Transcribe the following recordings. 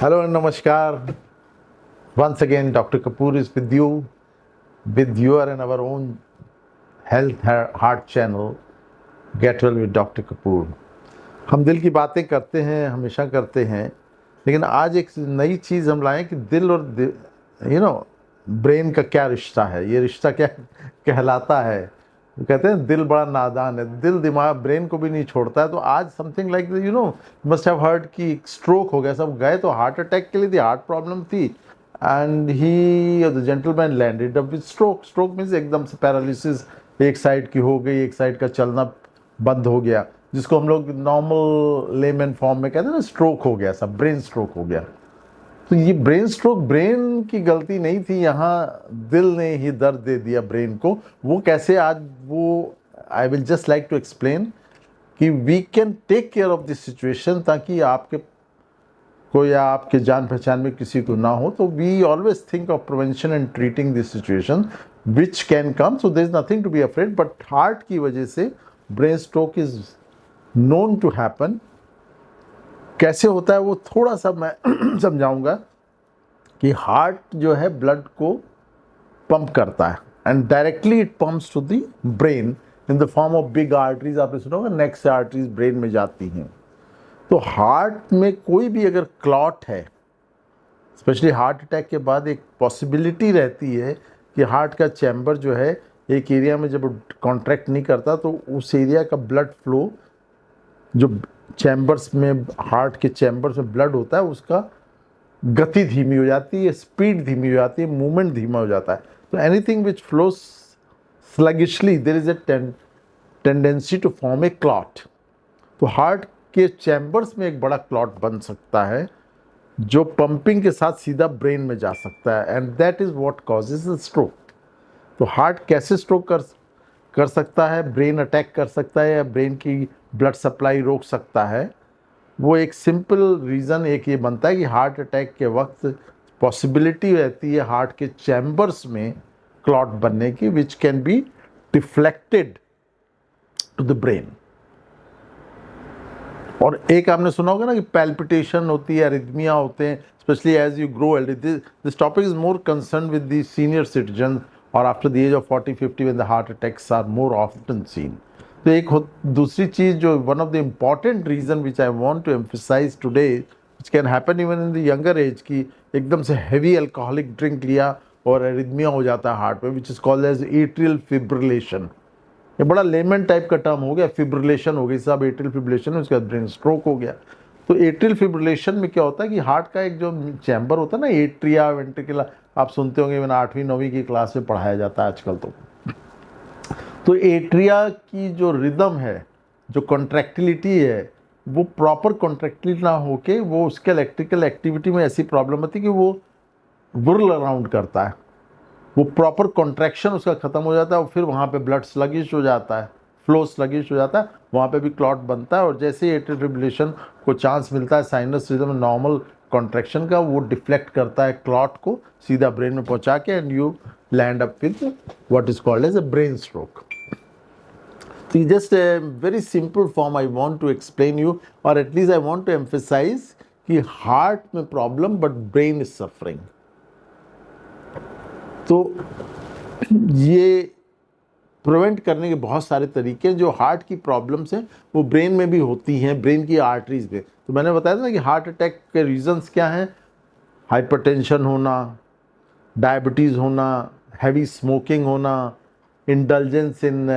Hello and Namaskar. Once again, Dr. Kapoor is with you, with your and our own health heart channel, Get Well with Dr. Kapoor. हम दिल की बातें करते हैं, हमेशा करते हैं, लेकिन आज एक नई चीज़ हम लाएं कि दिल और ब्रेन का क्या रिश्ता है, ये रिश्ता क्या कहलाता है। वो कहते हैं दिल बड़ा नादान है, दिल दिमाग ब्रेन को भी नहीं छोड़ता है। तो आज something like must have heard कि स्ट्रोक हो गया, सब गए तो हार्ट अटैक के लिए थी, हार्ट प्रॉब्लम थी, and he the gentleman landed up with stroke. Stroke means एकदम से पैरालिसिस एक साइड की हो गई, एक साइड का चलना बंद हो गया, जिसको हम लोग नॉर्मल लेमन फॉर्म में कहते हैं ना, स्ट्रोक हो गया, सब ब्रेन स्ट्रोक हो गया। तो ये ब्रेन स्ट्रोक ब्रेन की गलती नहीं थी, यहाँ दिल ने ही दर्द दे दिया ब्रेन को। वो कैसे, आज वो I will just like to explain कि we can take care of this situation, ताकि आपके को या आपके जान पहचान में किसी को ना हो। तो we always think of prevention and treating this situation which can come, so there is nothing to be afraid. But heart की वजह से brain stroke is known to happen. कैसे होता है वो थोड़ा सा मैं समझाऊंगा कि हार्ट जो है ब्लड को पंप करता है, and directly it pumps to the brain in the form of big arteries. आपने सुना होगा नेक से आर्टरीज ब्रेन में जाती हैं। तो हार्ट में कोई भी अगर क्लॉट है, स्पेशली हार्ट अटैक के बाद एक पॉसिबिलिटी रहती है कि हार्ट का चैम्बर जो है एक एरिया में जब कॉन्ट्रैक्ट नहीं करता, तो उस एरिया का ब्लड फ्लो जो चैम्बर्स में, हार्ट के चैम्बर्स में ब्लड होता है, उसका गति धीमी हो जाती है, स्पीड धीमी हो जाती है, मूवमेंट धीमा हो जाता है। तो anything which flows sluggishly there is a tendency to form a clot. तो हार्ट के चैम्बर्स में एक बड़ा क्लॉट बन सकता है जो पंपिंग के साथ सीधा ब्रेन में जा सकता है, and that is what causes a stroke. तो हार्ट कैसे स्ट्रोक कर सकता है, ब्रेन अटैक कर सकता है या ब्रेन की ब्लड सप्लाई रोक सकता है, वो एक सिंपल रीज़न एक ये बनता है कि हार्ट अटैक के वक्त पॉसिबिलिटी रहती है हार्ट के चैम्बर्स में क्लॉट बनने की, which can be deflected to the brain. और एक आपने सुना होगा ना कि पैल्पिटेशन होती है, अरिथमिया होते हैं, specially as you grow old. This topic is more concern with the senior citizen और after the age of 40-50 when the heart attacks are more often seen. तो एक दूसरी चीज़ जो one of the important reason which I want to emphasise today, which can happen even in the younger age, की एकदम से heavy alcoholic drink लिया और एरिथमिया हो जाता है हार्ट में, which is called as atrial fibrillation. ये बड़ा लेमन टाइप का टर्म हो गया, फिब्रिलेशन हो गई साहब, एट्रियल फिब्रिलेशन, उसके बाद ब्रेन स्ट्रोक हो गया। तो एट्रियल फिब्रिलेशन में क्या होता है कि हार्ट का एक जो चैम्बर होता है ना, एट्रिया वेंट्रिकुला, आप सुनते होंगे, मैंने 8वीं-9वीं की क्लास में पढ़ाया जाता है आजकल। तो एट्रिया की जो रिदम है, जो कॉन्ट्रैक्टिलिटी है, वो प्रॉपर कॉन्ट्रैक्टिलिटी ना होके वो उसके इलेक्ट्रिकल एक्टिविटी में ऐसी प्रॉब्लम होती है कि वो व्हिर्ल अराउंड करता है, वो प्रॉपर कॉन्ट्रैक्शन उसका ख़त्म हो जाता है और फिर वहाँ पे ब्लड स्लगिश हो जाता है, फ्लो स्लगिश हो जाता है, वहाँ पे भी क्लॉट बनता है। और जैसे ही एट्रियल फिब्रिलेशन को चांस मिलता है साइनस रिदम नॉर्मल कॉन्ट्रैक्शन का, वो डिफ्लेक्ट करता है क्लॉट को सीधा ब्रेन में पहुँचा के, and you land up with what is called as a brain stroke. So just a very simple form I want to explain you, or at least I want to emphasize कि heart में problem but brain is suffering. तो ये prevent करने के बहुत सारे तरीके हैं। जो हार्ट की प्रॉब्लम्स हैं वो ब्रेन में भी होती हैं, ब्रेन की आर्टरीज में। तो मैंने बताया था ना कि हार्ट अटैक के रीजंस क्या हैं, हाइपरटेंशन होना, डायबिटीज़ होना, हैवी स्मोकिंग होना, indulgence in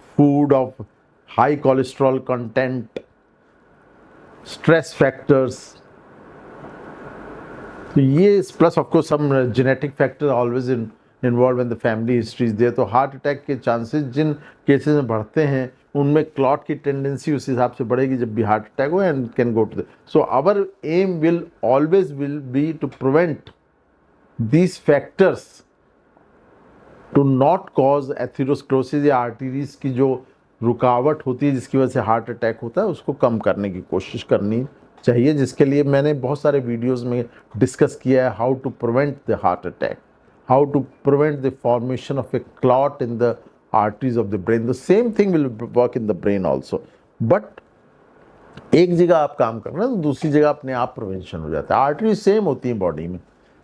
food of high cholesterol content, stress factors. So ये plus of course some genetic factors always involved when the family history is there. तो heart attack के chances जिन cases में बढ़ते हैं उनमें clot की tendency उस हिसाब से बढ़ेगी जब भी हार्ट अटैक हो, and can go to the. So our aim will always be to prevent these factors to not cause atherosclerosis, या आर्टरीज की जो रुकावट होती है जिसकी वजह से हार्ट अटैक होता है, उसको कम करने की कोशिश करनी चाहिए, जिसके लिए मैंने बहुत सारे वीडियोस में डिस्कस किया है, how to prevent the heart attack, how to prevent the formation of a clot in the arteries of the brain. The same thing will work in the brain also, but एक जगह आप काम कर रहे हैं तो दूसरी जगह अपने आप प्रिवेंशन हो जाता है। आर्टरी सेम होती है बॉडी में,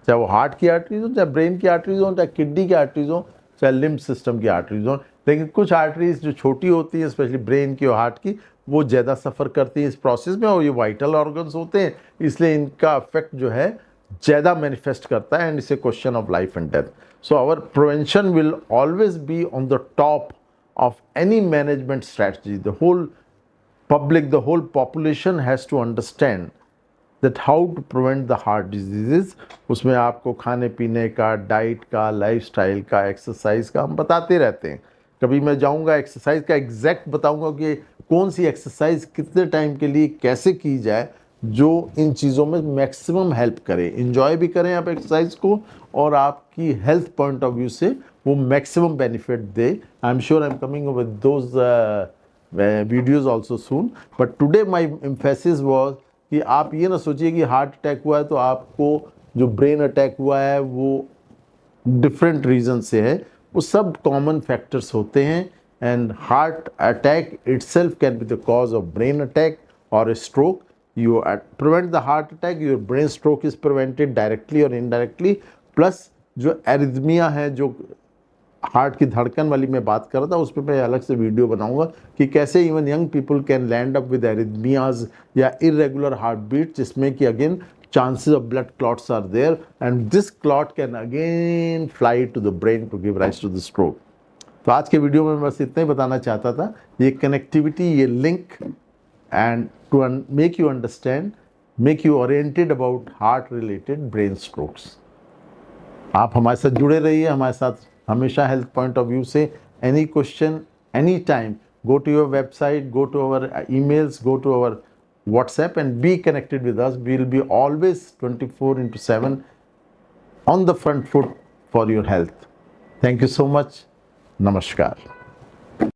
चाहे वो हार्ट की आर्टरीज हो, चाहे ब्रेन की आर्टरीज हो, चाहे किडनी की आर्टरीज हो, चाहे लिम्ब सिस्टम की आर्टरीज हो। लेकिन कुछ आर्टरीज जो छोटी होती हैं, स्पेशली ब्रेन की और हार्ट की, वो ज़्यादा सफ़र करती है इस प्रोसेस में, और ये वाइटल ऑर्गन्स होते हैं, इसलिए इनका इफेक्ट जो है ज़्यादा मैनिफेस्ट करता है, and it's a question of life and death. So our prevention will always be on the top of any management strategy. The whole public, the whole population has to understand that how to prevent the heart diseases. उसमें आपको खाने पीने का, diet का, lifestyle का, exercise का हम बताते रहते हैं। कभी मैं जाऊंगा एक्सरसाइज का एग्जैक्ट बताऊंगा कि कौन सी एक्सरसाइज कितने टाइम के लिए कैसे की जाए, जो इन चीज़ों में मैक्सिमम हेल्प करे, इंजॉय भी करें आप एक्सरसाइज को, और आपकी हेल्थ पॉइंट ऑफ व्यू से वो maximum benefit they. I am sure I am coming with those videos also soon, but today my emphasis was कि आप ये ना सोचिए कि हार्ट अटैक हुआ है तो आपको जो ब्रेन अटैक हुआ है वो डिफरेंट रीजन से है, वो सब कॉमन फैक्टर्स होते हैं। And heart attack itself can be the cause of brain attack और stroke. You prevent the heart attack, your brain stroke is prevented directly or indirectly. Plus जो एरिथमिया है, जो हार्ट की धड़कन वाली मैं बात कर रहा था, उस पर मैं अलग से वीडियो बनाऊंगा कि कैसे even young people can land up with arrhythmias या इरेगुलर हार्ट बीट, जिसमें कि again chances of blood clots are there, and this clot can again fly to the brain to give rise to the stroke. तो आज के video में बस इतना ही बताना चाहता था, ये कनेक्टिविटी, ये link, and to make you understand, make you oriented about heart related brain strokes. आप हमारे साथ जुड़े रहिए, हमारे साथ हमेशा हेल्थ पॉइंट ऑफ व्यू से। Any question, any time, go to your website, go to our emails, go to our WhatsApp and be connected with us. We will be always 24/7 on the front foot for your health. Thank you so much. Namaskar.